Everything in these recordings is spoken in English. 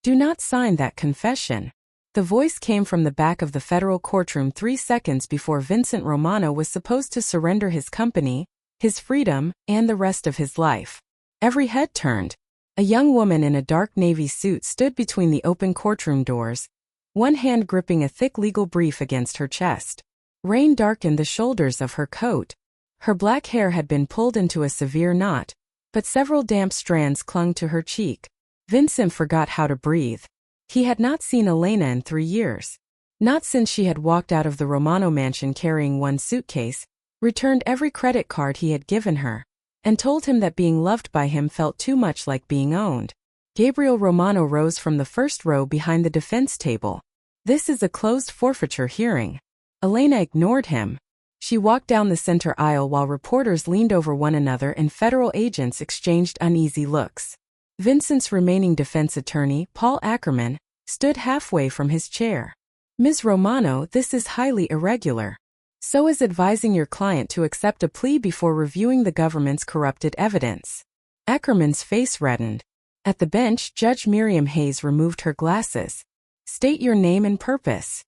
Do not sign that confession. The voice came from the back of the federal courtroom 3 seconds before Vincent Romano was supposed to surrender his company, his freedom, and the rest of his life. Every head turned. A young woman in a dark navy suit stood between the open courtroom doors, one hand gripping a thick legal brief against her chest. Rain darkened the shoulders of her coat. Her black hair had been pulled into a severe knot, but several damp strands clung to her cheek. Vincent forgot how to breathe. He had not seen Elena in 3 years. Not since she had walked out of the Romano mansion carrying one suitcase, returned every credit card he had given her, and told him that being loved by him felt too much like being owned. Gabriel Romano rose from the first row behind the defense table. This is a closed forfeiture hearing. Elena ignored him. She walked down the center aisle while reporters leaned over one another and federal agents exchanged uneasy looks. Vincent's remaining defense attorney, Paul Ackerman, stood halfway from his chair. Ms. Romano, this is highly irregular. So is advising your client to accept a plea before reviewing the government's corrupted evidence. Ackerman's face reddened. At the bench, Judge Miriam Hayes removed her glasses. State your name and purpose.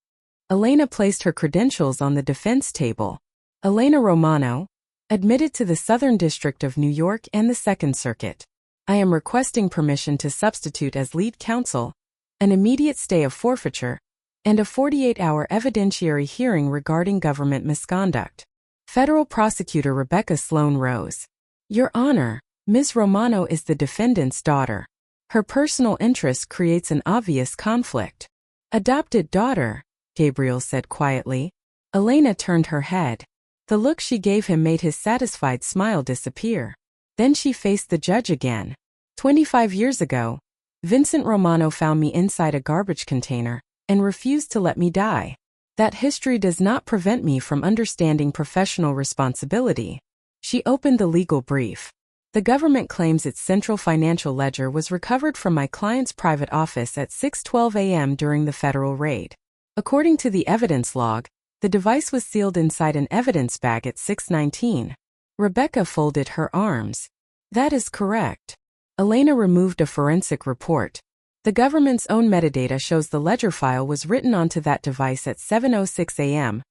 Elena placed her credentials on the defense table. Elena Romano, admitted to the Southern District of New York and the Second Circuit. I am requesting permission to substitute as lead counsel, an immediate stay of forfeiture, and a 48-hour evidentiary hearing regarding government misconduct. Federal Prosecutor Rebecca Sloan rose. Your Honor, Ms. Romano is the defendant's daughter. Her personal interest creates an obvious conflict. Adopted daughter, Gabriel said quietly. Elena turned her head. The look she gave him made his satisfied smile disappear. Then she faced the judge again. 25 years ago, Vincent Romano found me inside a garbage container and refused to let me die. That history does not prevent me from understanding professional responsibility. She opened the legal brief. The government claims its central financial ledger was recovered from my client's private office at 6:12 a.m. during the federal raid. According to the evidence log, the device was sealed inside an evidence bag at 6:19. Rebecca folded her arms. That is correct. Elena removed a forensic report. The government's own metadata shows the ledger file was written onto that device at 7:06 a.m.,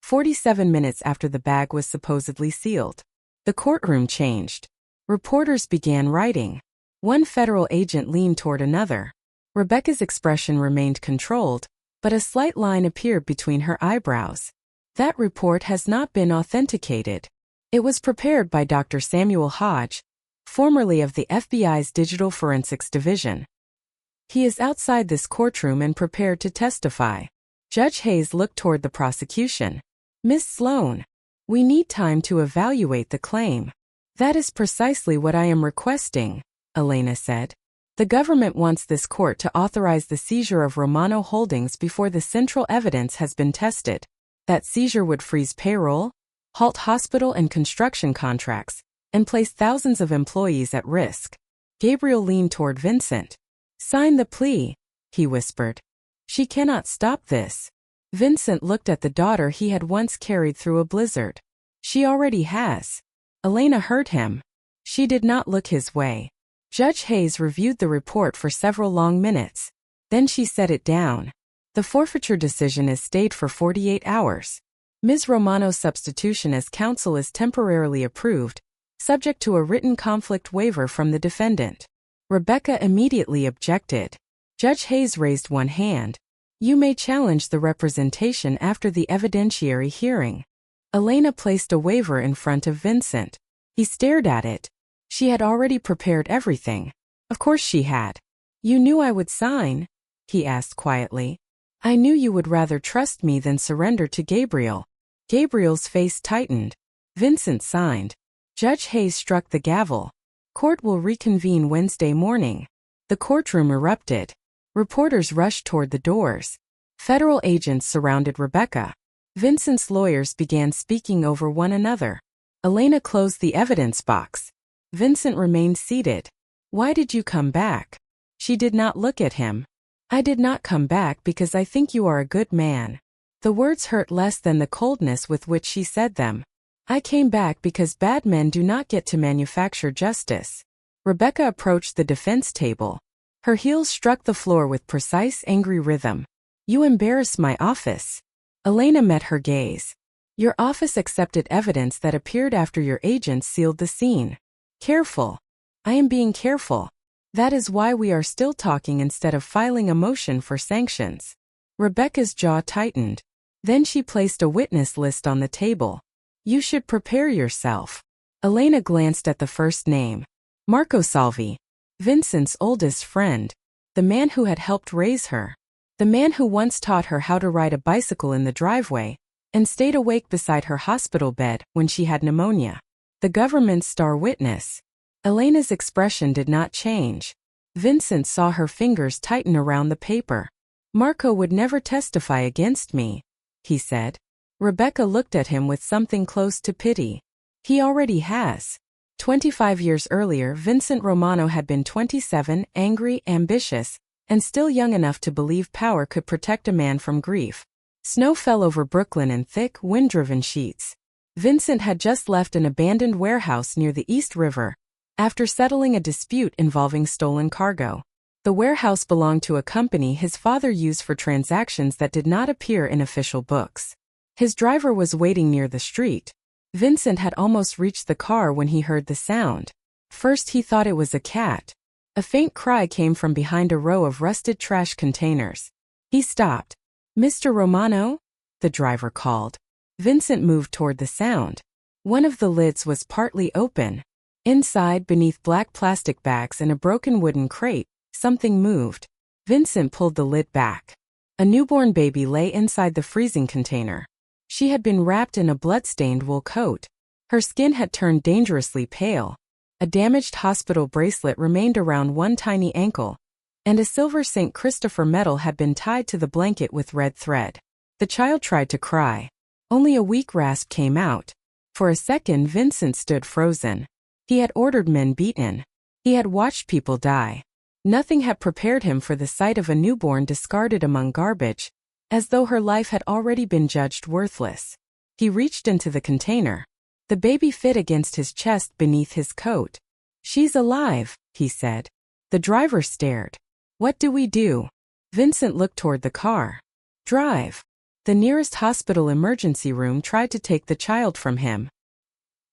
47 minutes after the bag was supposedly sealed. The courtroom changed. Reporters began writing. One federal agent leaned toward another. Rebecca's expression remained controlled, but a slight line appeared between her eyebrows. That report has not been authenticated. It was prepared by Dr. Samuel Hodge, formerly of the FBI's Digital Forensics Division. He is outside this courtroom and prepared to testify. Judge Hayes looked toward the prosecution. Ms. Sloan, we need time to evaluate the claim. That is precisely what I am requesting, Elena said. The government wants this court to authorize the seizure of Romano holdings before the central evidence has been tested. That seizure would freeze payroll, halt hospital and construction contracts, and place thousands of employees at risk. Gabriel leaned toward Vincent. Sign the plea, he whispered. She cannot stop this. Vincent looked at the daughter he had once carried through a blizzard. She already has. Elena heard him. She did not look his way. Judge Hayes reviewed the report for several long minutes. Then she set it down. The forfeiture decision is stayed for 48 hours. Ms. Romano's substitution as counsel is temporarily approved, subject to a written conflict waiver from the defendant. Rebecca immediately objected. Judge Hayes raised one hand. You may challenge the representation after the evidentiary hearing. Elena placed a waiver in front of Vincent. He stared at it. She had already prepared everything. Of course she had. You knew I would sign? He asked quietly. I knew you would rather trust me than surrender to Gabriel. Gabriel's face tightened. Vincent signed. Judge Hayes struck the gavel. Court will reconvene Wednesday morning. The courtroom erupted. Reporters rushed toward the doors. Federal agents surrounded Rebecca. Vincent's lawyers began speaking over one another. Elena closed the evidence box. Vincent remained seated. Why did you come back? She did not look at him. I did not come back because I think you are a good man. The words hurt less than the coldness with which she said them. I came back because bad men do not get to manufacture justice. Rebecca approached the defense table. Her heels struck the floor with precise, angry rhythm. You embarrass my office. Elena met her gaze. Your office accepted evidence that appeared after your agents sealed the scene. Careful. I am being careful. That is why we are still talking instead of filing a motion for sanctions. Rebecca's jaw tightened. Then she placed a witness list on the table. You should prepare yourself. Elena glanced at the first name. Marco Salvi. Vincent's oldest friend. The man who had helped raise her. The man who once taught her how to ride a bicycle in the driveway and stayed awake beside her hospital bed when she had pneumonia. The government's star witness. Elena's expression did not change. Vincent saw her fingers tighten around the paper. Marco would never testify against me, he said. Rebecca looked at him with something close to pity. He already has. 25 years earlier, Vincent Romano had been 27, angry, ambitious, and still young enough to believe power could protect a man from grief. Snow fell over Brooklyn in thick, wind-driven sheets. Vincent had just left an abandoned warehouse near the East River, after settling a dispute involving stolen cargo. The warehouse belonged to a company his father used for transactions that did not appear in official books. His driver was waiting near the street. Vincent had almost reached the car when he heard the sound. First he thought it was a cat. A faint cry came from behind a row of rusted trash containers. He stopped. Mr. Romano? The driver called. Vincent moved toward the sound. One of the lids was partly open. Inside, beneath black plastic bags and a broken wooden crate, something moved. Vincent pulled the lid back. A newborn baby lay inside the freezing container. She had been wrapped in a blood-stained wool coat. Her skin had turned dangerously pale. A damaged hospital bracelet remained around one tiny ankle, and a silver St. Christopher medal had been tied to the blanket with red thread. The child tried to cry. Only a weak rasp came out. For a second, Vincent stood frozen. He had ordered men beaten. He had watched people die. Nothing had prepared him for the sight of a newborn discarded among garbage, as though her life had already been judged worthless. He reached into the container. The baby fit against his chest beneath his coat. She's alive, he said. The driver stared. What do we do? Vincent looked toward the car. Drive. The nearest hospital emergency room tried to take the child from him.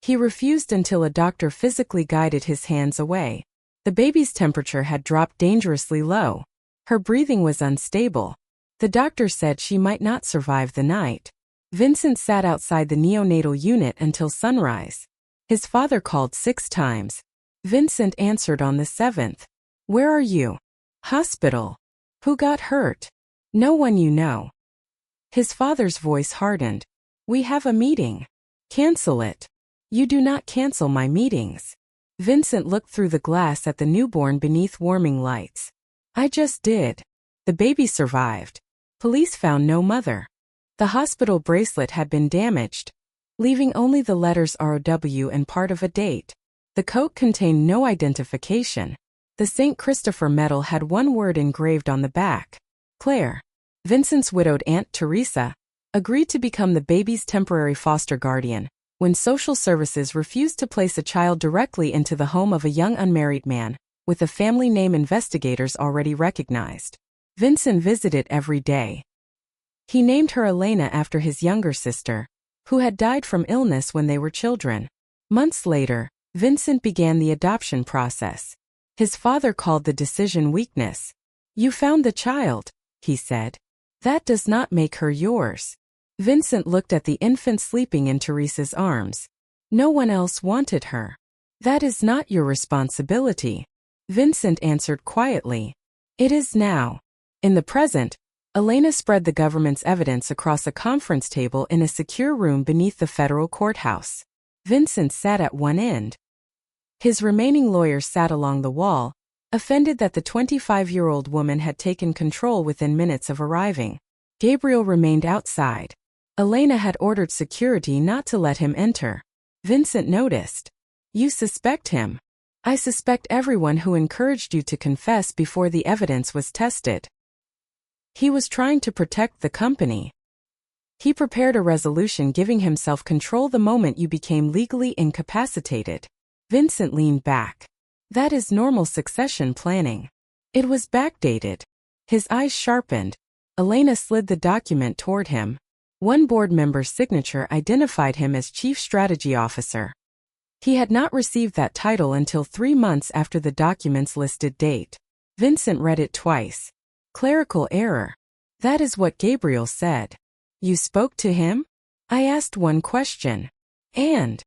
He refused until a doctor physically guided his hands away. The baby's temperature had dropped dangerously low. Her breathing was unstable. The doctor said she might not survive the night. Vincent sat outside the neonatal unit until sunrise. His father called 6 times. Vincent answered on the 7th. Where are you? Hospital. Who got hurt? No one you know. His father's voice hardened. We have a meeting. Cancel it. You do not cancel my meetings. Vincent looked through the glass at the newborn beneath warming lights. I just did. The baby survived. Police found no mother. The hospital bracelet had been damaged, leaving only the letters ROW and part of a date. The coat contained no identification. The St. Christopher medal had one word engraved on the back. Claire. Vincent's widowed Aunt Teresa agreed to become the baby's temporary foster guardian when social services refused to place a child directly into the home of a young unmarried man with a family name investigators already recognized. Vincent visited every day. He named her Elena after his younger sister, who had died from illness when they were children. Months later, Vincent began the adoption process. His father called the decision weakness. You found the child, he said. That does not make her yours. Vincent looked at the infant sleeping in Teresa's arms. No one else wanted her. That is not your responsibility. Vincent answered quietly. It is now. In the present, Elena spread the government's evidence across a conference table in a secure room beneath the federal courthouse. Vincent sat at one end. His remaining lawyers sat along the wall, offended that the 25-year-old woman had taken control within minutes of arriving. Gabriel remained outside. Elena had ordered security not to let him enter. Vincent noticed. You suspect him. I suspect everyone who encouraged you to confess before the evidence was tested. He was trying to protect the company. He prepared a resolution giving himself control the moment you became legally incapacitated. Vincent leaned back. That is normal succession planning. It was backdated. His eyes sharpened. Elena slid the document toward him. One board member's signature identified him as Chief Strategy Officer. He had not received that title until 3 months after the document's listed date. Vincent read it twice. Clerical error. That is what Gabriel said. You spoke to him? I asked one question. And?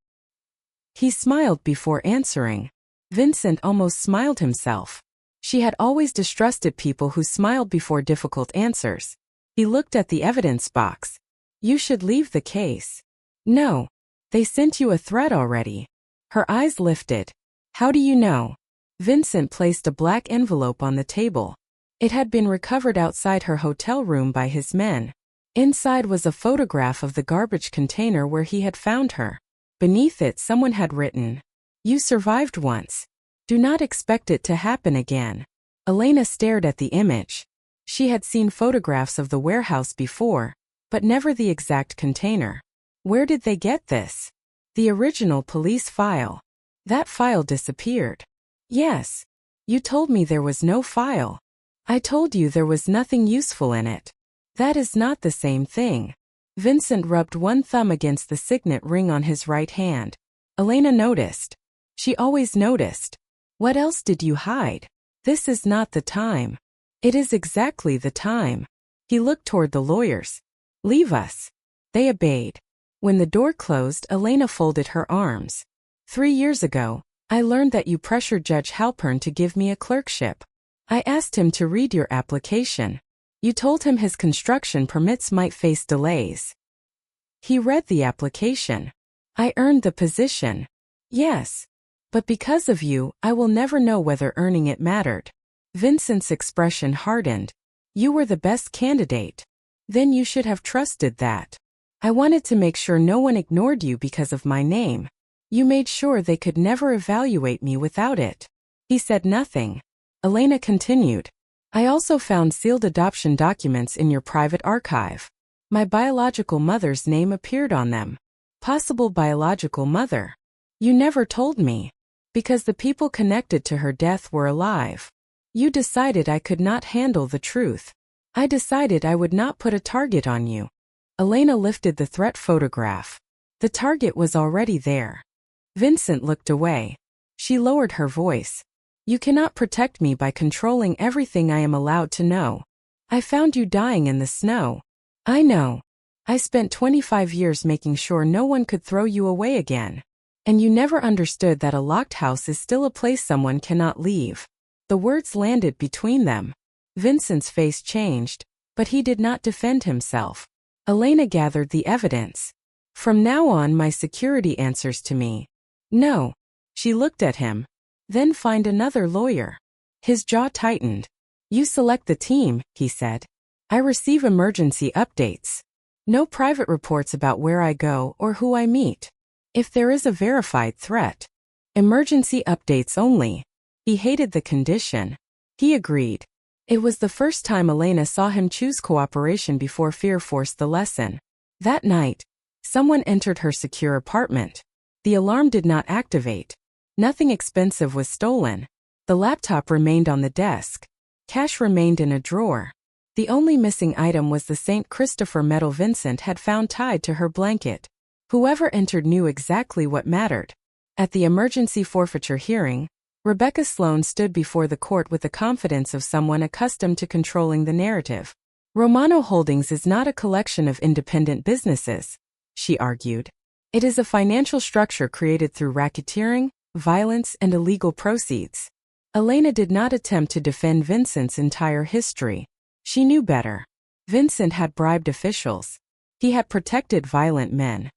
He smiled before answering. Vincent almost smiled himself. She had always distrusted people who smiled before difficult answers. He looked at the evidence box. You should leave the case. No. They sent you a threat already. Her eyes lifted. How do you know? Vincent placed a black envelope on the table. It had been recovered outside her hotel room by his men. Inside was a photograph of the garbage container where he had found her. Beneath it someone had written, "You survived once. Do not expect it to happen again." Elena stared at the image. She had seen photographs of the warehouse before, but never the exact container. Where did they get this? The original police file. That file disappeared. Yes. You told me there was no file. I told you there was nothing useful in it. That is not the same thing. Vincent rubbed one thumb against the signet ring on his right hand. Elena noticed. She always noticed. What else did you hide? This is not the time. It is exactly the time. He looked toward the lawyers. Leave us. They obeyed. When the door closed, Elena folded her arms. 3 years ago, I learned that you pressured Judge Halpern to give me a clerkship. I asked him to read your application. You told him his construction permits might face delays. He read the application. I earned the position. Yes. But because of you, I will never know whether earning it mattered. Vincent's expression hardened. You were the best candidate. Then you should have trusted that. I wanted to make sure no one ignored you because of my name. You made sure they could never evaluate me without it. He said nothing. Elena continued. I also found sealed adoption documents in your private archive. My biological mother's name appeared on them. Possible biological mother. You never told me. Because the people connected to her death were alive. You decided I could not handle the truth. I decided I would not put a target on you. Elena lifted the threat photograph. The target was already there. Vincent looked away. She lowered her voice. You cannot protect me by controlling everything I am allowed to know. I found you dying in the snow. I know. I spent 25 years making sure no one could throw you away again. And you never understood that a locked house is still a place someone cannot leave. The words landed between them. Vincent's face changed, but he did not defend himself. Elena gathered the evidence. From now on my security answers to me. No. She looked at him. Then find another lawyer. His jaw tightened. You select the team, he said. I receive emergency updates. No private reports about where I go or who I meet. If there is a verified threat. Emergency updates only. He hated the condition. He agreed. It was the first time Elena saw him choose cooperation before fear forced the lesson. That night, someone entered her secure apartment. The alarm did not activate. Nothing expensive was stolen. The laptop remained on the desk. Cash remained in a drawer. The only missing item was the St. Christopher medal Vincent had found tied to her blanket. Whoever entered knew exactly what mattered. At the emergency forfeiture hearing, Rebecca Sloan stood before the court with the confidence of someone accustomed to controlling the narrative. Romano Holdings is not a collection of independent businesses, she argued. It is a financial structure created through racketeering, violence, and illegal proceeds. Elena did not attempt to defend Vincent's entire history. She knew better. Vincent had bribed officials. He had protected violent men.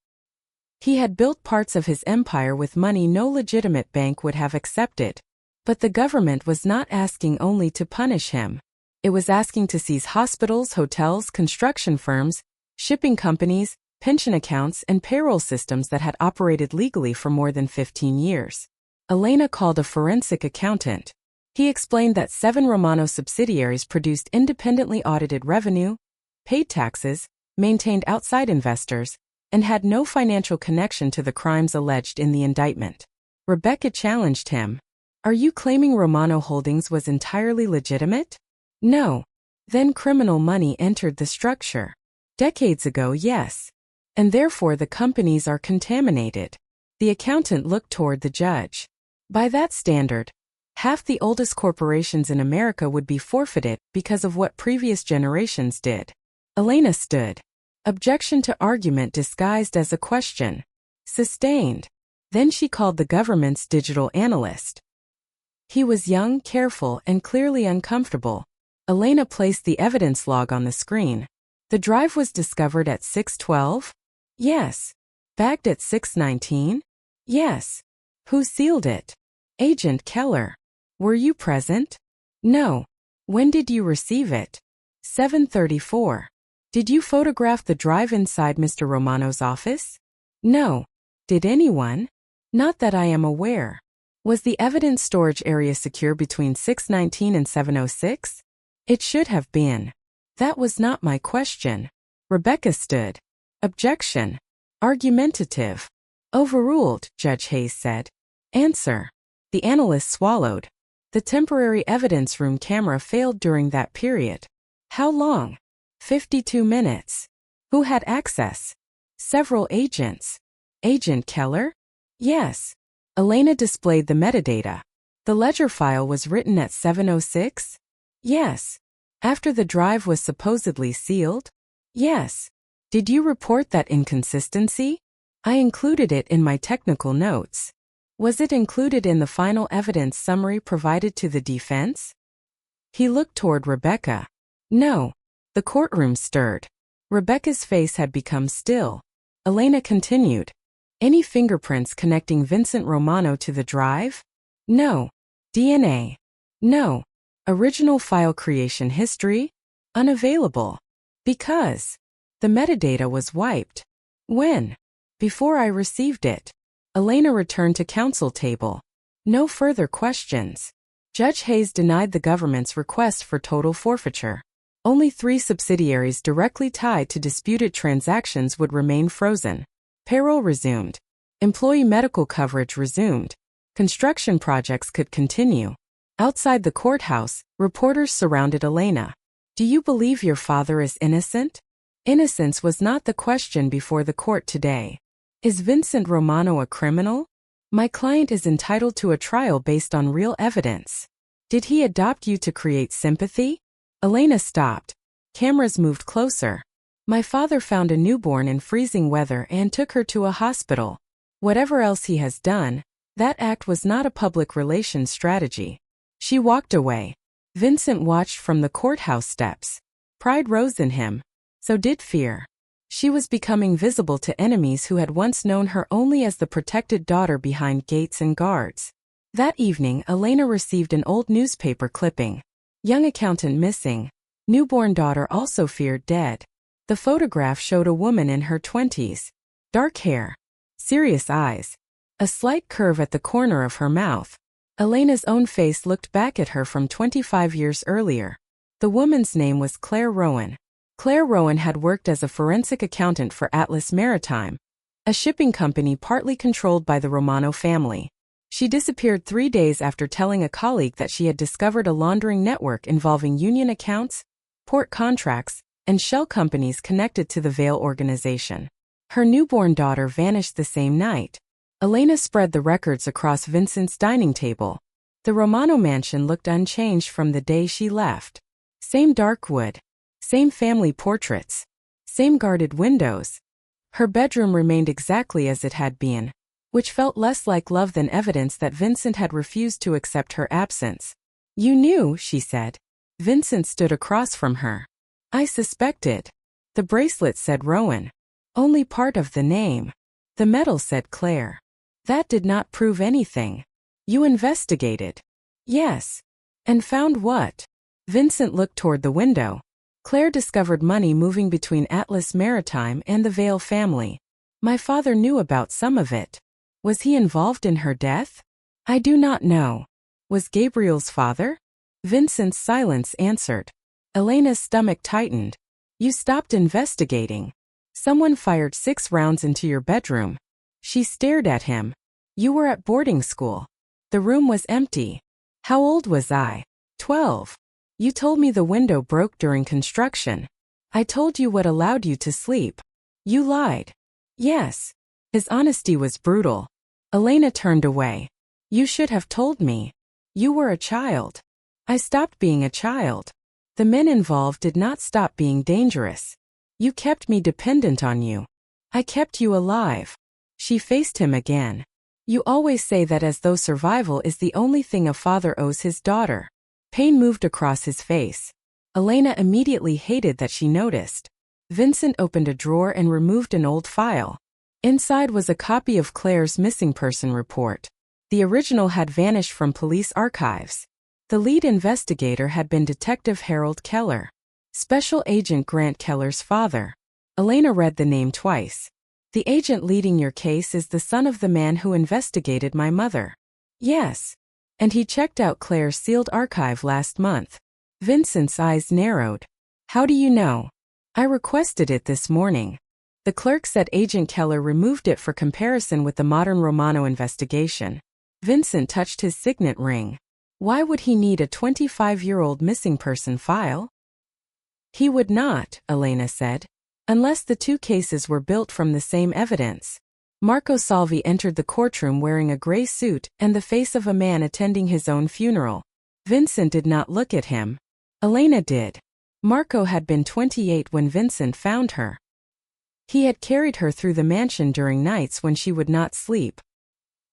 He had built parts of his empire with money no legitimate bank would have accepted. But the government was not asking only to punish him. It was asking to seize hospitals, hotels, construction firms, shipping companies, pension accounts, and payroll systems that had operated legally for more than 15 years. Elena called a forensic accountant. He explained that 7 Romano subsidiaries produced independently audited revenue, paid taxes, maintained outside investors, and had no financial connection to the crimes alleged in the indictment. Rebecca challenged him. Are you claiming Romano Holdings was entirely legitimate? No. Then criminal money entered the structure. Decades ago, yes. And therefore the companies are contaminated. The accountant looked toward the judge. By that standard, half the oldest corporations in America would be forfeited because of what previous generations did. Elena stood. Objection to argument disguised as a question. Sustained. Then she called the government's digital analyst. He was young, careful, and clearly uncomfortable. Elena placed the evidence log on the screen. The drive was discovered at 6:12? Yes. Bagged at 6:19? Yes. Who sealed it? Agent Keller. Were you present? No. When did you receive it? 7:34. Did you photograph the drive inside Mr. Romano's office? No. Did anyone? Not that I am aware. Was the evidence storage area secure between 6:19 and 7:06? It should have been. That was not my question. Rebecca stood. Objection. Argumentative. Overruled, Judge Hayes said. Answer. The analyst swallowed. The temporary evidence room camera failed during that period. How long? 52 minutes. Who had access? Several agents. Agent Keller? Yes. Elena displayed the metadata. The ledger file was written at 7:06? Yes. After the drive was supposedly sealed? Yes. Did you report that inconsistency? I included it in my technical notes. Was it included in the final evidence summary provided to the defense? He looked toward Rebecca. No. The courtroom stirred. Rebecca's face had become still. Elena continued. Any fingerprints connecting Vincent Romano to the drive? No. DNA? No. Original file creation history? Unavailable. Because the metadata was wiped. When? Before I received it. Elena returned to counsel table. No further questions. Judge Hayes denied the government's request for total forfeiture. Only 3 subsidiaries directly tied to disputed transactions would remain frozen. Payroll resumed. Employee medical coverage resumed. Construction projects could continue. Outside the courthouse, reporters surrounded Elena. Do you believe your father is innocent? Innocence was not the question before the court today. Is Vincent Romano a criminal? My client is entitled to a trial based on real evidence. Did he adopt you to create sympathy? Elena stopped. Cameras moved closer. My father found a newborn in freezing weather and took her to a hospital. Whatever else he has done, that act was not a public relations strategy. She walked away. Vincent watched from the courthouse steps. Pride rose in him. So did fear. She was becoming visible to enemies who had once known her only as the protected daughter behind gates and guards. That evening, Elena received an old newspaper clipping. Young accountant missing. Newborn daughter also feared dead. The photograph showed a woman in her 20s. Dark hair. Serious eyes. A slight curve at the corner of her mouth. Elena's own face looked back at her from 25 years earlier. The woman's name was Claire Rowan. Claire Rowan had worked as a forensic accountant for Atlas Maritime, a shipping company partly controlled by the Romano family. She disappeared 3 days after telling a colleague that she had discovered a laundering network involving union accounts, port contracts, and shell companies connected to the Vail organization. Her newborn daughter vanished the same night. Elena spread the records across Vincent's dining table. The Romano mansion looked unchanged from the day she left. Same dark wood. Same family portraits. Same guarded windows. Her bedroom remained exactly as it had been, which felt less like love than evidence that Vincent had refused to accept her absence. You knew, she said. Vincent stood across from her. I suspected. The bracelet said Rowan. Only part of the name. The medal said Claire. That did not prove anything. You investigated. Yes. And found what? Vincent looked toward the window. Claire discovered money moving between Atlas Maritime and the Vail family. My father knew about some of it. Was he involved in her death? I do not know. Was Gabriel's father? Vincent's silence answered. Elena's stomach tightened. You stopped investigating. Someone fired 6 rounds into your bedroom. She stared at him. You were at boarding school. The room was empty. How old was I? 12. You told me the window broke during construction. I told you what allowed you to sleep. You lied. Yes. His honesty was brutal. Elena turned away. You should have told me. You were a child. I stopped being a child. The men involved did not stop being dangerous. You kept me dependent on you. I kept you alive. She faced him again. You always say that as though survival is the only thing a father owes his daughter. Pain moved across his face. Elena immediately hated that she noticed. Vincent opened a drawer and removed an old file. Inside was a copy of Claire's missing person report. The original had vanished from police archives. The lead investigator had been Detective Harold Keller, Special Agent Grant Keller's father. Elena read the name twice. The agent leading your case is the son of the man who investigated my mother. Yes. And he checked out Claire's sealed archive last month. Vincent's eyes narrowed. How do you know? I requested it this morning. The clerk said Agent Keller removed it for comparison with the modern Romano investigation. Vincent touched his signet ring. Why would he need a 25-year-old missing person file? He would not, Elena said, unless the two cases were built from the same evidence. Marco Salvi entered the courtroom wearing a gray suit and the face of a man attending his own funeral. Vincent did not look at him. Elena did. Marco had been 28 when Vincent found her. He had carried her through the mansion during nights when she would not sleep.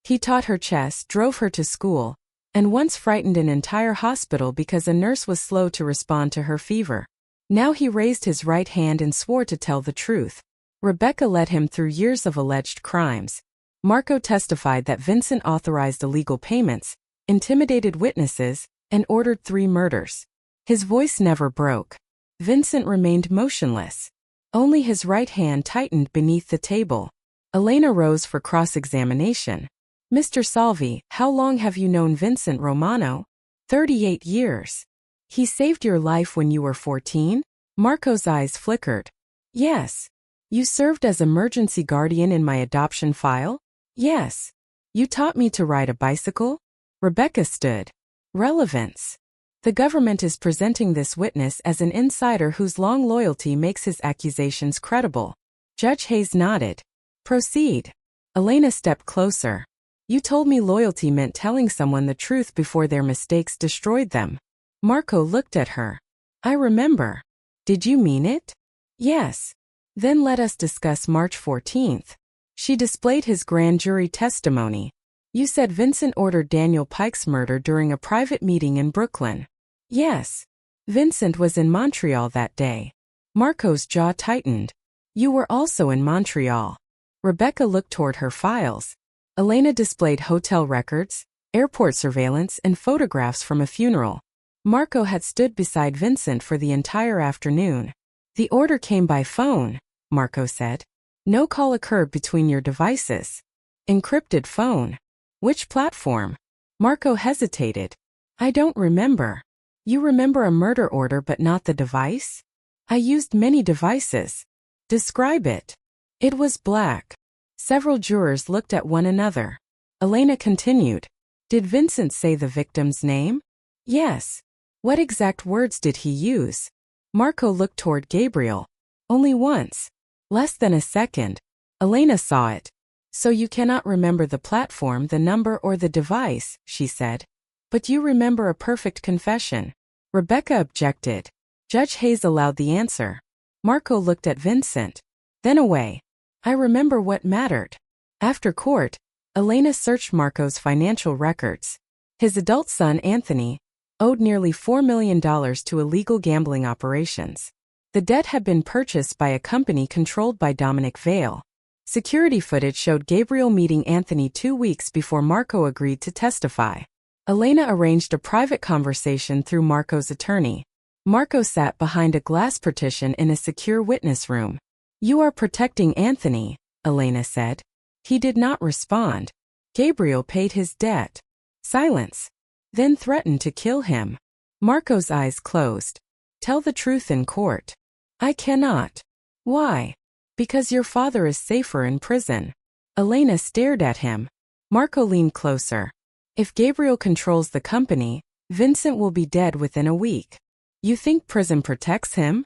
He taught her chess, drove her to school, and once frightened an entire hospital because a nurse was slow to respond to her fever. Now he raised his right hand and swore to tell the truth. Rebecca led him through years of alleged crimes. Marco testified that Vincent authorized illegal payments, intimidated witnesses, and ordered 3 murders. His voice never broke. Vincent remained motionless. Only his right hand tightened beneath the table. Elena rose for cross-examination. Mr. Salvi, how long have you known Vincent Romano? 38 years. He saved your life when you were 14? Marco's eyes flickered. Yes. You served as emergency guardian in my adoption file? Yes. You taught me to ride a bicycle? Rebecca stood. Relevance. The government is presenting this witness as an insider whose long loyalty makes his accusations credible. Judge Hayes nodded. Proceed. Elena stepped closer. You told me loyalty meant telling someone the truth before their mistakes destroyed them. Marco looked at her. I remember. Did you mean it? Yes. Then let us discuss March 14th. She displayed his grand jury testimony. You said Vincent ordered Daniel Pike's murder during a private meeting in Brooklyn. Yes. Vincent was in Montreal that day. Marco's jaw tightened. You were also in Montreal. Rebecca looked toward her files. Elena displayed hotel records, airport surveillance, and photographs from a funeral. Marco had stood beside Vincent for the entire afternoon. The order came by phone, Marco said. No call occurred between your devices. Encrypted phone. Which platform? Marco hesitated. I don't remember. You remember a murder order but not the device? I used many devices. Describe it. It was black. Several jurors looked at one another. Elena continued. Did Vincent say the victim's name? Yes. What exact words did he use? Marco looked toward Gabriel. Only once. Less than a second. Elena saw it. So you cannot remember the platform, the number, or the device, she said. But you remember a perfect confession. Rebecca objected. Judge Hayes allowed the answer. Marco looked at Vincent. Then away. I remember what mattered. After court, Elena searched Marco's financial records. His adult son, Anthony, owed nearly $4 million to illegal gambling operations. The debt had been purchased by a company controlled by Dominic Vale. Security footage showed Gabriel meeting Anthony 2 weeks before Marco agreed to testify. Elena arranged a private conversation through Marco's attorney. Marco sat behind a glass partition in a secure witness room. You are protecting Anthony, Elena said. He did not respond. Gabriel paid his debt. Silence. Then threatened to kill him. Marco's eyes closed. Tell the truth in court. I cannot. Why? Because your father is safer in prison. Elena stared at him. Marco leaned closer. If Gabriel controls the company, Vincent will be dead within a week. You think prison protects him?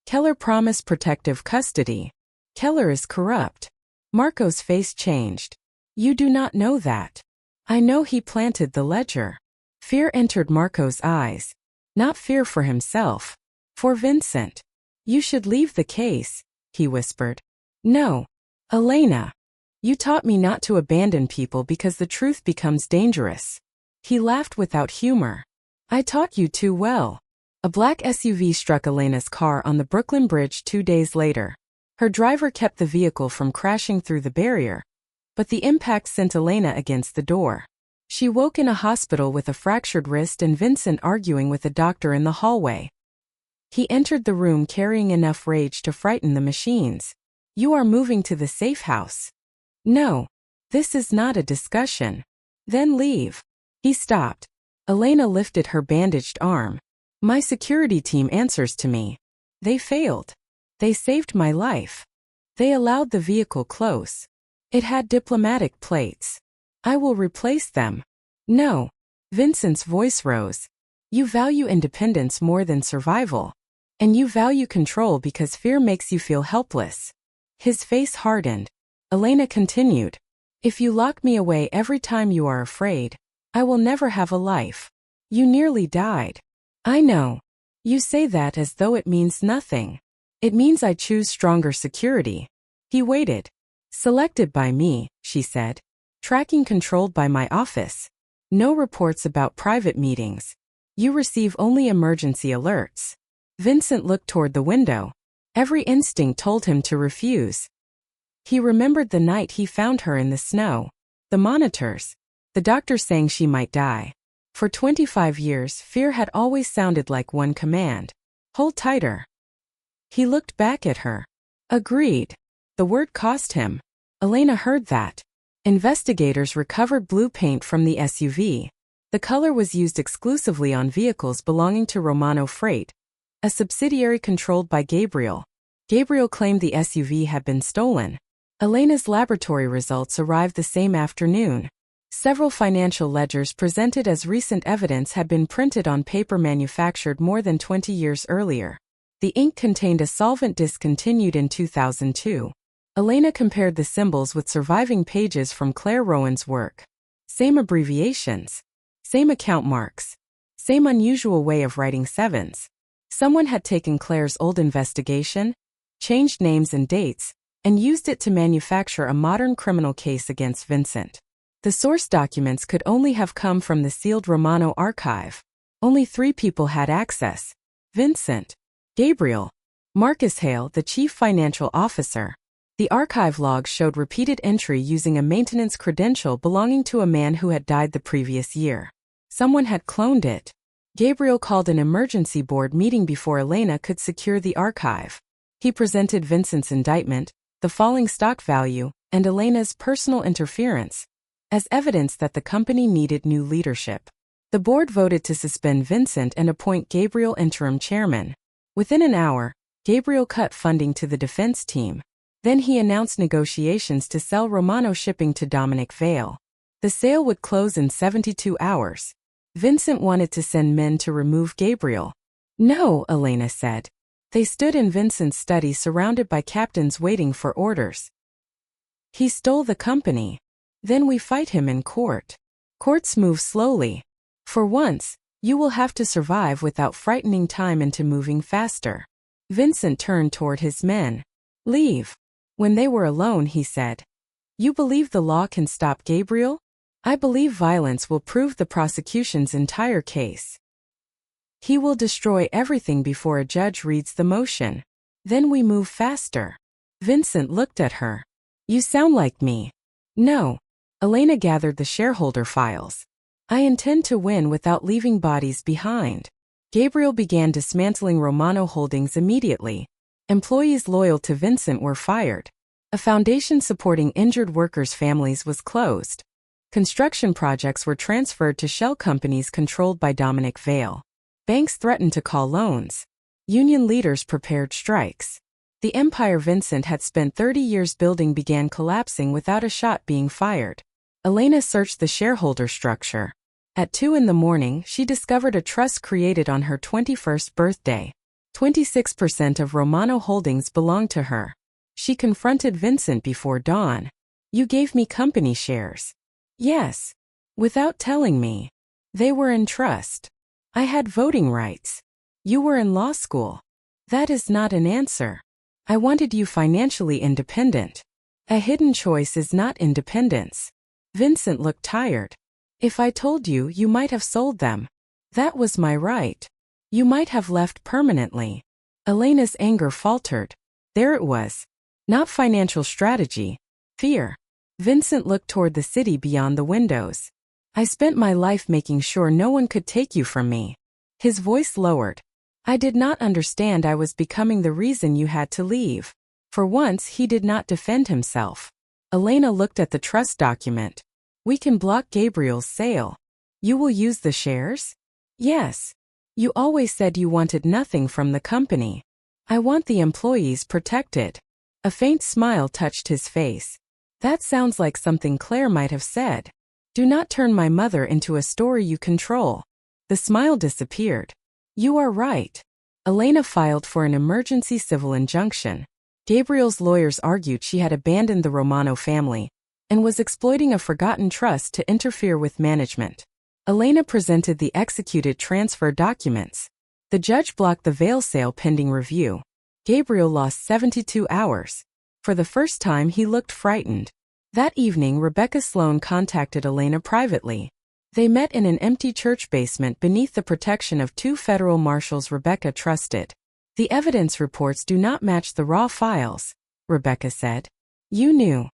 Keller promised protective custody. Keller is corrupt. Marco's face changed. You do not know that. I know he planted the ledger. Fear entered Marco's eyes. Not fear for himself. For Vincent. You should leave the case, he whispered. No. Elena. You taught me not to abandon people because the truth becomes dangerous. He laughed without humor. I taught you too well. A black SUV struck Elena's car on the Brooklyn Bridge 2 days later. Her driver kept the vehicle from crashing through the barrier, but the impact sent Elena against the door. She woke in a hospital with a fractured wrist and Vincent arguing with a doctor in the hallway. He entered the room carrying enough rage to frighten the machines. You are moving to the safe house. No. This is not a discussion. Then leave. He stopped. Elena lifted her bandaged arm. My security team answers to me. They failed. They saved my life. They allowed the vehicle close. It had diplomatic plates. I will replace them. No. Vincent's voice rose. You value independence more than survival. And you value control because fear makes you feel helpless. His face hardened. Elena continued. If you lock me away every time you are afraid, I will never have a life. You nearly died. I know. You say that as though it means nothing. It means I choose stronger security. He waited. Selected by me, she said. Tracking controlled by my office. No reports about private meetings. You receive only emergency alerts. Vincent looked toward the window. Every instinct told him to refuse. He remembered the night he found her in the snow. The monitors. The doctor saying she might die. For 25 years, fear had always sounded like one command. Hold tighter. He looked back at her. Agreed. The word cost him. Elena heard that. Investigators recovered blue paint from the SUV. The color was used exclusively on vehicles belonging to Romano Freight, a subsidiary controlled by Gabriel. Gabriel claimed the SUV had been stolen. Elena's laboratory results arrived the same afternoon. Several financial ledgers presented as recent evidence had been printed on paper manufactured more than 20 years earlier. The ink contained a solvent discontinued in 2002. Elena compared the symbols with surviving pages from Claire Rowan's work. Same abbreviations. Same account marks. Same unusual way of writing sevens. Someone had taken Claire's old investigation, changed names and dates, and used it to manufacture a modern criminal case against Vincent. The source documents could only have come from the sealed Romano archive. Only 3 people had access. Vincent, Gabriel, Marcus Hale, the chief financial officer. The archive logs showed repeated entry using a maintenance credential belonging to a man who had died the previous year. Someone had cloned it. Gabriel called an emergency board meeting before Elena could secure the archive. He presented Vincent's indictment, the falling stock value, and Elena's personal interference as evidence that the company needed new leadership. The board voted to suspend Vincent and appoint Gabriel interim chairman. Within an hour, Gabriel cut funding to the defense team. Then he announced negotiations to sell Romano Shipping to Dominic Vale. The sale would close in 72 hours. Vincent wanted to send men to remove Gabriel. No, Elena said. They stood in Vincent's study surrounded by captains waiting for orders. He stole the company. Then we fight him in court. Courts move slowly. For once, you will have to survive without frightening time into moving faster. Vincent turned toward his men. Leave. When they were alone, he said. You believe the law can stop Gabriel? I believe violence will prove the prosecution's entire case. He will destroy everything before a judge reads the motion. Then we move faster. Vincent looked at her. You sound like me. No. Elena gathered the shareholder files. I intend to win without leaving bodies behind. Gabriel began dismantling Romano Holdings immediately. Employees loyal to Vincent were fired. A foundation supporting injured workers' families was closed. Construction projects were transferred to shell companies controlled by Dominic Vale. Banks threatened to call loans. Union leaders prepared strikes. The empire Vincent had spent 30 years building began collapsing without a shot being fired. Elena searched the shareholder structure. At 2 in the morning, she discovered a trust created on her 21st birthday. 26% of Romano Holdings belonged to her. She confronted Vincent before dawn. You gave me company shares. Yes. Without telling me. They were in trust. I had voting rights. You were in law school. That is not an answer. I wanted you financially independent. A hidden choice is not independence. Vincent looked tired. If I told you, you might have sold them. That was my right. You might have left permanently. Elena's anger faltered. There it was. Not financial strategy. Fear. Vincent looked toward the city beyond the windows. I spent my life making sure no one could take you from me. His voice lowered. I did not understand I was becoming the reason you had to leave. For once, he did not defend himself. Elena looked at the trust document. We can block Gabriel's sale. You will use the shares? Yes. You always said you wanted nothing from the company. I want the employees protected. A faint smile touched his face. That sounds like something Claire might have said. Do not turn my mother into a story you control. The smile disappeared. You are right. Elena filed for an emergency civil injunction. Gabriel's lawyers argued she had abandoned the Romano family and was exploiting a forgotten trust to interfere with management. Elena presented the executed transfer documents. The judge blocked the veil sale pending review. Gabriel lost 72 hours. For the first time, he looked frightened. That evening, Rebecca Sloan contacted Elena privately. They met in an empty church basement beneath the protection of 2 federal marshals Rebecca trusted. The evidence reports do not match the raw files, Rebecca said. You knew.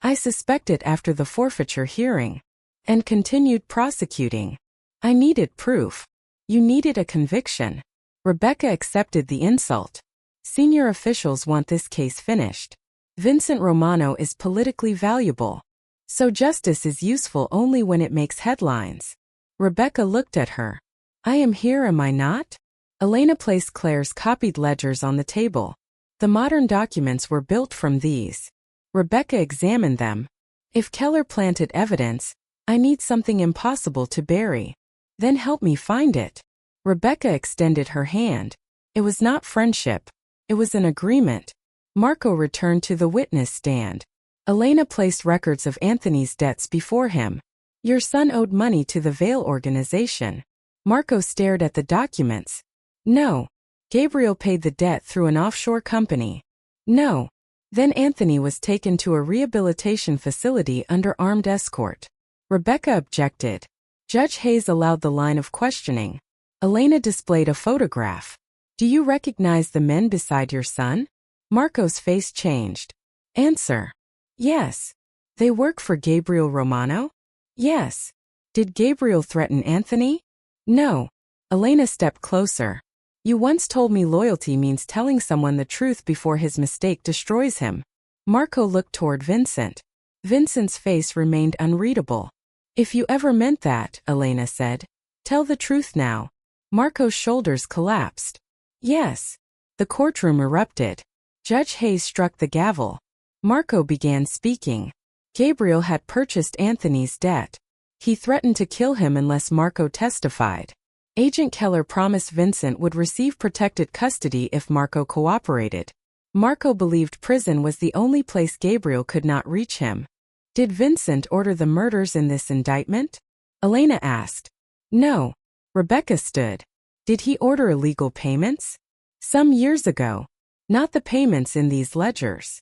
I suspected after the forfeiture hearing. And continued prosecuting. I needed proof. You needed a conviction. Rebecca accepted the insult. Senior officials want this case finished. Vincent Romano is politically valuable. So justice is useful only when it makes headlines. Rebecca looked at her. I am here, am I not? Elena placed Claire's copied ledgers on the table. The modern documents were built from these. Rebecca examined them. If Keller planted evidence, I need something impossible to bury. Then help me find it. Rebecca extended her hand. It was not friendship. It was an agreement. Marco returned to the witness stand. Elena placed records of Anthony's debts before him. Your son owed money to the Veil organization. Marco stared at the documents. No. Gabriel paid the debt through an offshore company. No. Then Anthony was taken to a rehabilitation facility under armed escort. Rebecca objected. Judge Hayes allowed the line of questioning. Elena displayed a photograph. Do you recognize the men beside your son? Marco's face changed. Answer. Yes. They work for Gabriel Romano? Yes. Did Gabriel threaten Anthony? No. Elena stepped closer. You once told me loyalty means telling someone the truth before his mistake destroys him. Marco looked toward Vincent. Vincent's face remained unreadable. If you ever meant that, Elena said. Tell the truth now. Marco's shoulders collapsed. Yes. The courtroom erupted. Judge Hayes struck the gavel. Marco began speaking. Gabriel had purchased Anthony's debt. He threatened to kill him unless Marco testified. Agent Keller promised Vincent would receive protected custody if Marco cooperated. Marco believed prison was the only place Gabriel could not reach him. Did Vincent order the murders in this indictment? Elena asked. No. Rebecca stood. Did he order illegal payments? Some years ago. Not the payments in these ledgers.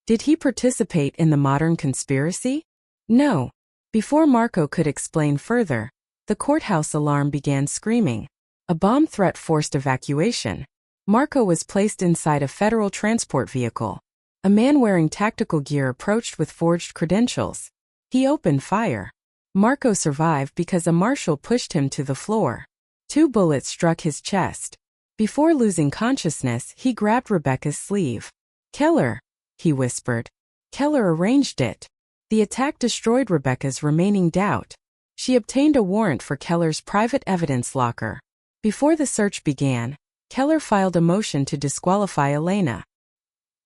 Did he participate in the modern conspiracy? No. Before Marco could explain further, the courthouse alarm began screaming. A bomb threat forced evacuation. Marco was placed inside a federal transport vehicle. A man wearing tactical gear approached with forged credentials. He opened fire. Marco survived because a marshal pushed him to the floor. 2 bullets struck his chest. Before losing consciousness, he grabbed Rebecca's sleeve. Keller, he whispered. Keller arranged it. The attack destroyed Rebecca's remaining doubt. She obtained a warrant for Keller's private evidence locker. Before the search began, Keller filed a motion to disqualify Elena.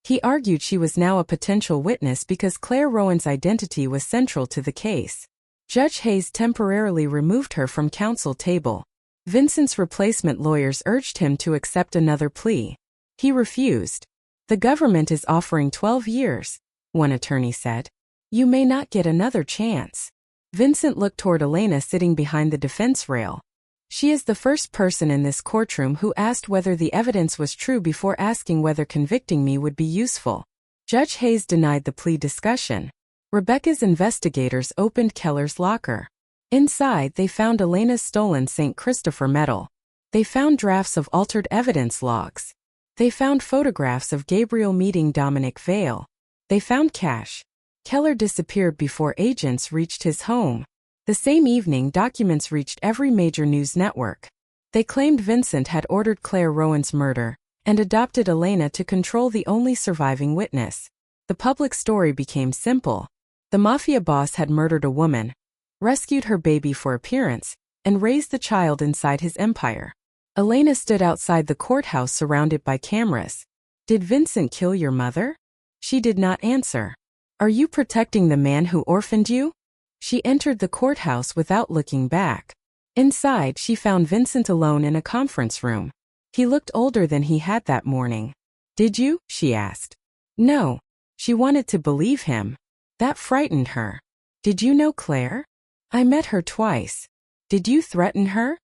He argued she was now a potential witness because Claire Rowan's identity was central to the case. Judge Hayes temporarily removed her from counsel table. Vincent's replacement lawyers urged him to accept another plea. He refused. "The government is offering 12 years, one attorney said. "You may not get another chance." Vincent looked toward Elena sitting behind the defense rail. She is the first person in this courtroom who asked whether the evidence was true before asking whether convicting me would be useful. Judge Hayes denied the plea discussion. Rebecca's investigators opened Keller's locker. Inside, they found Elena's stolen St. Christopher medal. They found drafts of altered evidence logs. They found photographs of Gabriel meeting Dominic Vale. They found cash. Keller disappeared before agents reached his home. The same evening, documents reached every major news network. They claimed Vincent had ordered Claire Rowan's murder and adopted Elena to control the only surviving witness. The public story became simple. The Mafia boss had murdered a woman, rescued her baby for appearance, and raised the child inside his empire. Elena stood outside the courthouse surrounded by cameras. "Did Vincent kill your mother?" She did not answer. "Are you protecting the man who orphaned you?" She entered the courthouse without looking back. Inside, she found Vincent alone in a conference room. He looked older than he had that morning. "Did you?" she asked. "No." She wanted to believe him. That frightened her. "Did you know Claire?" "I met her twice." "Did you threaten her?"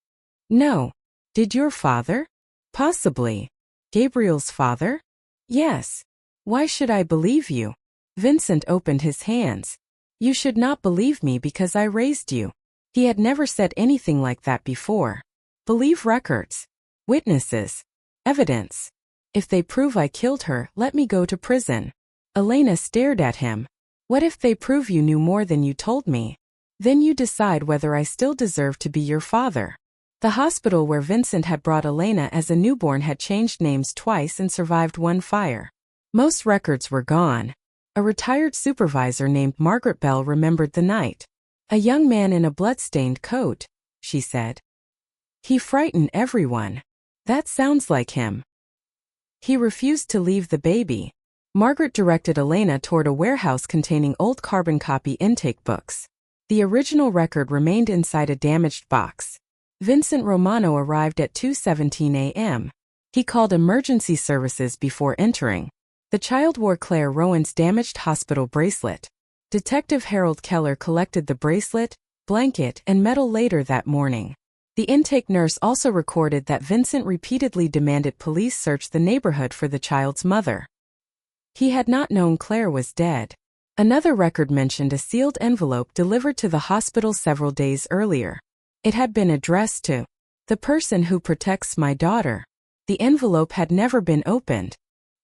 "No." "Did your father?" "Possibly." "Gabriel's father?" "Yes." "Why should I believe you?" Vincent opened his hands. "You should not believe me because I raised you." He had never said anything like that before. "Believe records, witnesses, evidence. If they prove I killed her, let me go to prison." Elena stared at him. "What if they prove you knew more than you told me? Then you decide whether I still deserve to be your father." The hospital where Vincent had brought Elena as a newborn had changed names twice and survived one fire. Most records were gone. A retired supervisor named Margaret Bell remembered the night. "A young man in a blood-stained coat," she said. "He frightened everyone. That sounds like him." "He refused to leave the baby." Margaret directed Elena toward a warehouse containing old carbon copy intake books. The original record remained inside a damaged box. Vincent Romano arrived at 2:17 a.m. He called emergency services before entering. The child wore Claire Rowan's damaged hospital bracelet. Detective Harold Keller collected the bracelet, blanket, and medal later that morning. The intake nurse also recorded that Vincent repeatedly demanded police search the neighborhood for the child's mother. He had not known Claire was dead. Another record mentioned a sealed envelope delivered to the hospital several days earlier. It had been addressed to "the person who protects my daughter." The envelope had never been opened.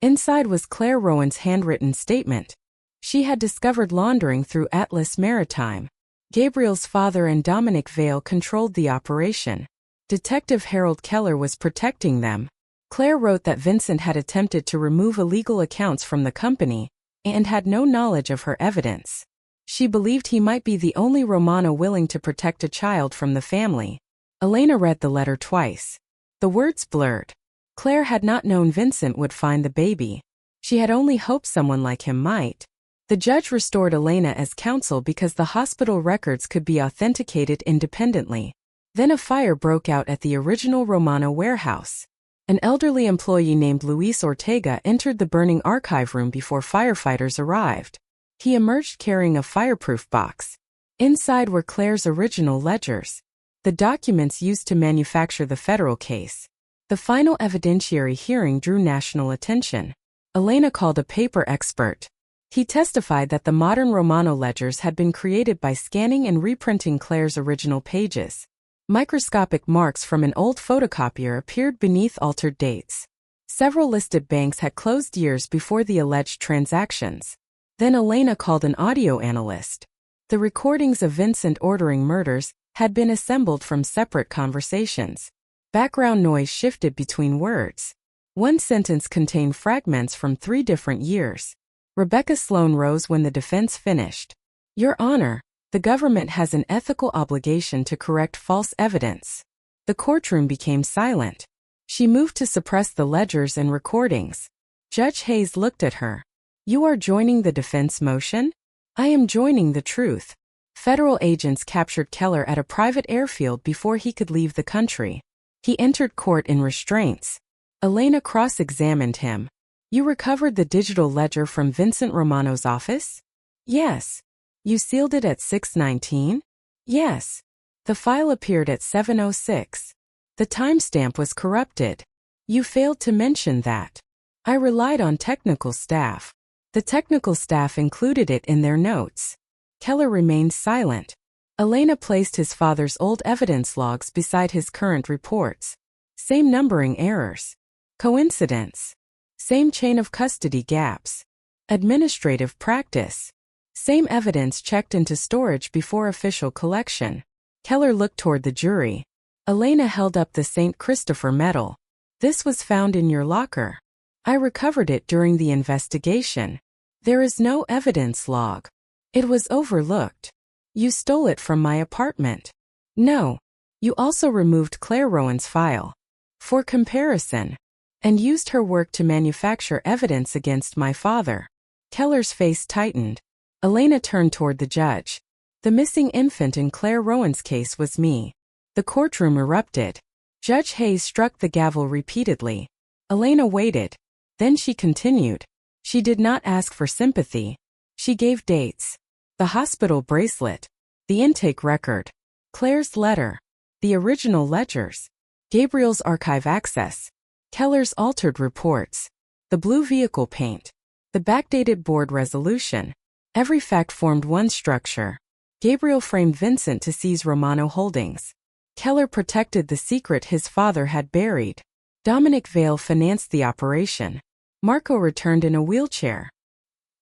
Inside was Claire Rowan's handwritten statement. She had discovered laundering through Atlas Maritime. Gabriel's father and Dominic Vale controlled the operation. Detective Harold Keller was protecting them. Claire wrote that Vincent had attempted to remove illegal accounts from the company and had no knowledge of her evidence. She believed he might be the only Romano willing to protect a child from the family. Elena read the letter twice. The words blurred. Claire had not known Vincent would find the baby. She had only hoped someone like him might. The judge restored Elena as counsel because the hospital records could be authenticated independently. Then a fire broke out at the original Romano warehouse. An elderly employee named Luis Ortega entered the burning archive room before firefighters arrived. He emerged carrying a fireproof box. Inside were Claire's original ledgers, the documents used to manufacture the federal case. The final evidentiary hearing drew national attention. Elena called a paper expert. He testified that the modern Romano ledgers had been created by scanning and reprinting Claire's original pages. Microscopic marks from an old photocopier appeared beneath altered dates. Several listed banks had closed years before the alleged transactions. Then Elena called an audio analyst. The recordings of Vincent ordering murders had been assembled from separate conversations. Background noise shifted between words. One sentence contained fragments from 3 different years. Rebecca Sloan rose when the defense finished. "Your Honor, the government has an ethical obligation to correct false evidence." The courtroom became silent. She moved to suppress the ledgers and recordings. Judge Hayes looked at her. "You are joining the defense motion?" "I am joining the truth." Federal agents captured Keller at a private airfield before he could leave the country. He entered court in restraints. Elena cross-examined him. You recovered the digital ledger from Vincent Romano's office? Yes. You sealed it at 6:19? Yes. The file appeared at 7:06. The timestamp was corrupted. You failed to mention that. I relied on technical staff. The technical staff included it in their notes. Keller remained silent. Elena placed his father's old evidence logs beside his current reports. Same numbering errors. Coincidence. Same chain of custody gaps. Administrative practice. Same evidence checked into storage before official collection. Keller looked toward the jury. Elena held up the St. Christopher medal. This was found in your locker. I recovered it during the investigation. There is no evidence log. It was overlooked. You stole it from my apartment. No. You also removed Claire Rowan's file. For comparison. And used her work to manufacture evidence against my father. Keller's face tightened. Elena turned toward the judge. The missing infant in Claire Rowan's case was me. The courtroom erupted. Judge Hayes struck the gavel repeatedly. Elena waited. Then she continued. She did not ask for sympathy. She gave dates. The hospital bracelet. The intake record. Claire's letter. The original ledgers. Gabriel's archive access. Keller's altered reports. The blue vehicle paint. The backdated board resolution. Every fact formed one structure. Gabriel framed Vincent to seize Romano Holdings. Keller protected the secret his father had buried. Dominic Vale financed the operation. Marco returned in a wheelchair.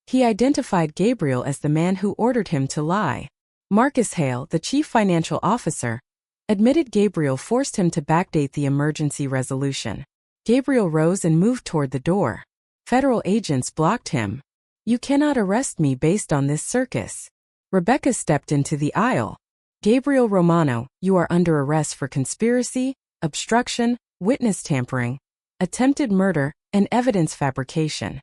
He identified Gabriel as the man who ordered him to lie. Marcus Hale, the chief financial officer, admitted Gabriel forced him to backdate the emergency resolution. Gabriel rose and moved toward the door. Federal agents blocked him. You cannot arrest me based on this circus. Rebecca stepped into the aisle. Gabriel Romano, you are under arrest for conspiracy, obstruction, witness tampering, attempted murder, and evidence fabrication.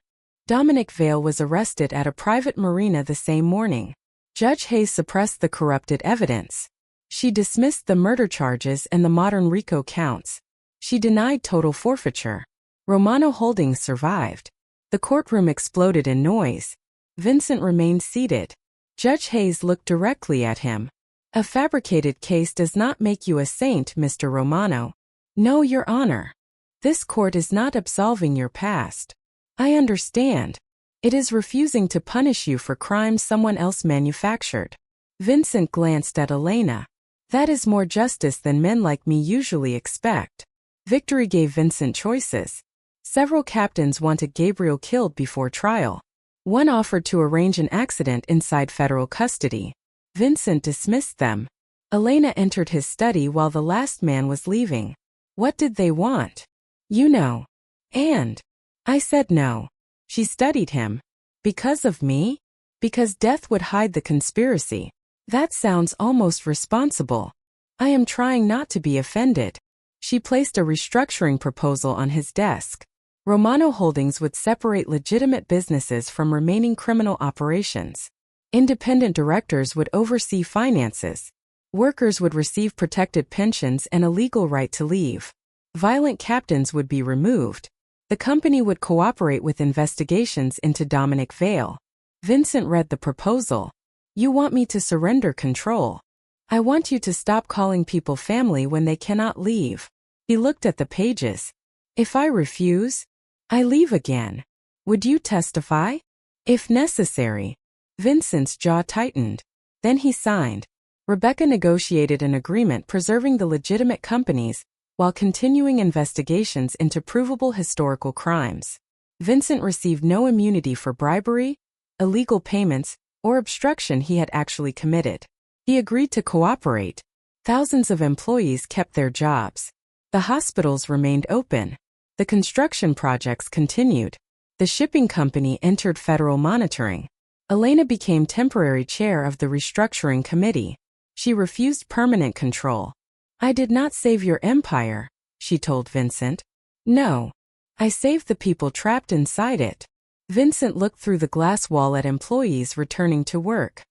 Dominic Vale was arrested at a private marina the same morning. Judge Hayes suppressed the corrupted evidence. She dismissed the murder charges and the modern RICO counts. She denied total forfeiture. Romano Holdings survived. The courtroom exploded in noise. Vincent remained seated. Judge Hayes looked directly at him. A fabricated case does not make you a saint, Mr. Romano. No, Your Honor. This court is not absolving your past. I understand. It is refusing to punish you for crimes someone else manufactured. Vincent glanced at Elena. That is more justice than men like me usually expect. Victory gave Vincent choices. Several captains wanted Gabriel killed before trial. One offered to arrange an accident inside federal custody. Vincent dismissed them. Elena entered his study while the last man was leaving. What did they want? You know. And I said no. She studied him. Because of me? Because death would hide the conspiracy. That sounds almost responsible. I am trying not to be offended. She placed a restructuring proposal on his desk. Romano Holdings would separate legitimate businesses from remaining criminal operations. Independent directors would oversee finances. Workers would receive protected pensions and a legal right to leave. Violent captains would be removed. The company would cooperate with investigations into Dominic Vale. Vincent read the proposal. You want me to surrender control. I want you to stop calling people family when they cannot leave. He looked at the pages. If I refuse, I leave again. Would you testify? If necessary. Vincent's jaw tightened. Then he signed. Rebecca negotiated an agreement preserving the legitimate companies while continuing investigations into provable historical crimes. Vincent received no immunity for bribery, illegal payments, or obstruction he had actually committed. He agreed to cooperate. Thousands of employees kept their jobs. The hospitals remained open. The construction projects continued. The shipping company entered federal monitoring. Elena became temporary chair of the restructuring committee. She refused permanent control. I did not save your empire, she told Vincent. No. I saved the people trapped inside it. Vincent looked through the glass wall at employees returning to work.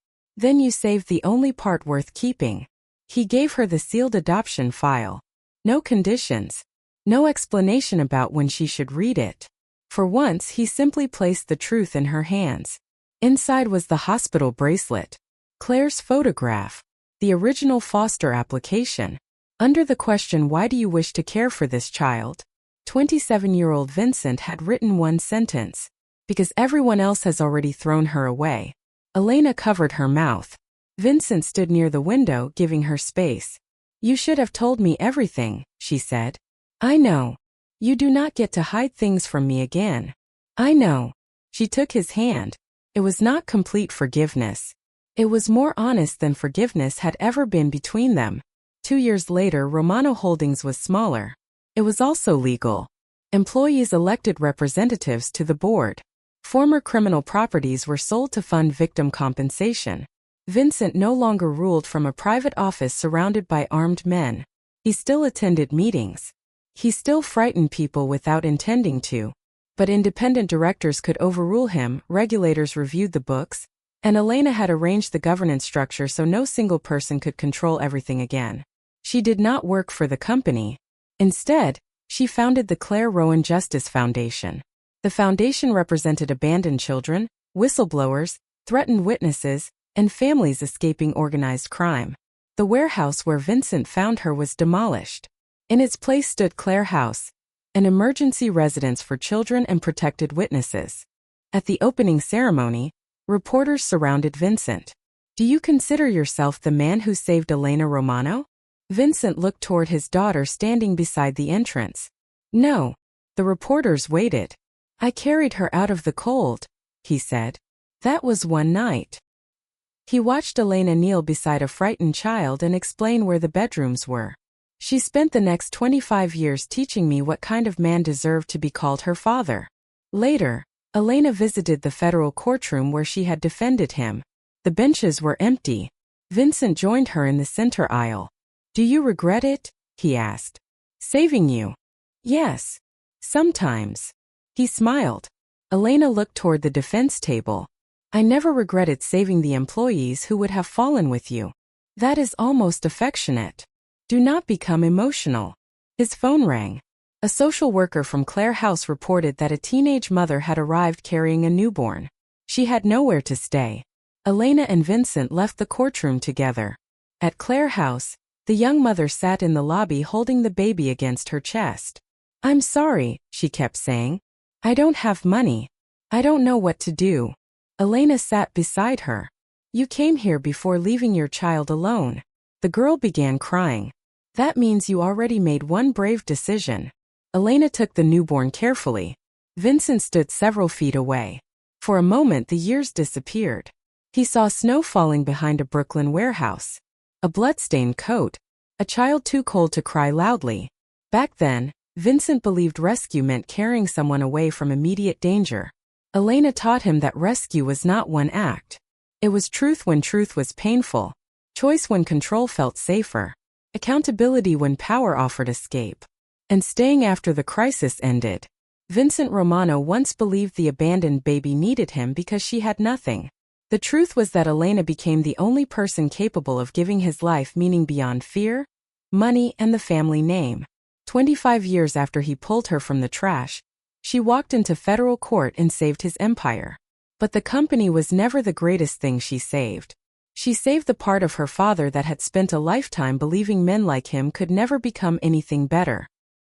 Then you saved the only part worth keeping. He gave her the sealed adoption file. No conditions. No explanation about when she should read it. For once, he simply placed the truth in her hands. Inside was the hospital bracelet, Claire's photograph, the original foster application. Under the question, "Why do you wish to care for this child?" 27-year-old Vincent had written one sentence: "Because everyone else has already thrown her away." Elena covered her mouth. Vincent stood near the window, giving her space. "You should have told me everything," she said. "I know. You do not get to hide things from me again." "I know." She took his hand. It was not complete forgiveness. It was more honest than forgiveness had ever been between them. 2 years later, Romano Holdings was smaller. It was also legal. Employees elected representatives to the board. Former criminal properties were sold to fund victim compensation. Vincent no longer ruled from a private office surrounded by armed men. He still attended meetings. He still frightened people without intending to. But independent directors could overrule him, regulators reviewed the books, and Elena had arranged the governance structure so no single person could control everything again. She did not work for the company. Instead, she founded the Claire Rowan Justice Foundation. The foundation represented abandoned children, whistleblowers, threatened witnesses, and families escaping organized crime. The warehouse where Vincent found her was demolished. In its place stood Claire House, an emergency residence for children and protected witnesses. At the opening ceremony, reporters surrounded Vincent. "Do you consider yourself the man who saved Elena Romano?" Vincent looked toward his daughter standing beside the entrance. "No." The reporters waited. "I carried her out of the cold," he said. "That was one night." He watched Elena kneel beside a frightened child and explain where the bedrooms were. "She spent the next 25 years teaching me what kind of man deserved to be called her father." Later, Elena visited the federal courtroom where she had defended him. The benches were empty. Vincent joined her in the center aisle. "Do you regret it?" he asked. "Saving you?" "Yes. Sometimes." He smiled. Elena looked toward the defense table. "I never regretted saving the employees who would have fallen with you. That is almost affectionate. Do not become emotional." His phone rang. A social worker from Claire House reported that a teenage mother had arrived carrying a newborn. She had nowhere to stay. Elena and Vincent left the courtroom together. At Claire House, the young mother sat in the lobby holding the baby against her chest. "I'm sorry," she kept saying. "I don't have money. I don't know what to do." Elena sat beside her. "You came here before leaving your child alone." The girl began crying. "That means you already made one brave decision." Elena took the newborn carefully. Vincent stood several feet away. For a moment the years disappeared. He saw snow falling behind a Brooklyn warehouse. A bloodstained coat. A child too cold to cry loudly. Back then, Vincent believed rescue meant carrying someone away from immediate danger. Elena taught him that rescue was not one act. It was truth when truth was painful. Choice when control felt safer. Accountability when power offered escape. And staying after the crisis ended. Vincent Romano once believed the abandoned baby needed him because she had nothing. The truth was that Elena became the only person capable of giving his life meaning beyond fear, money, and the family name. 25 years after he pulled her from the trash, she walked into federal court and saved his empire. But the company was never the greatest thing she saved. She saved the part of her father that had spent a lifetime believing men like him could never become anything better.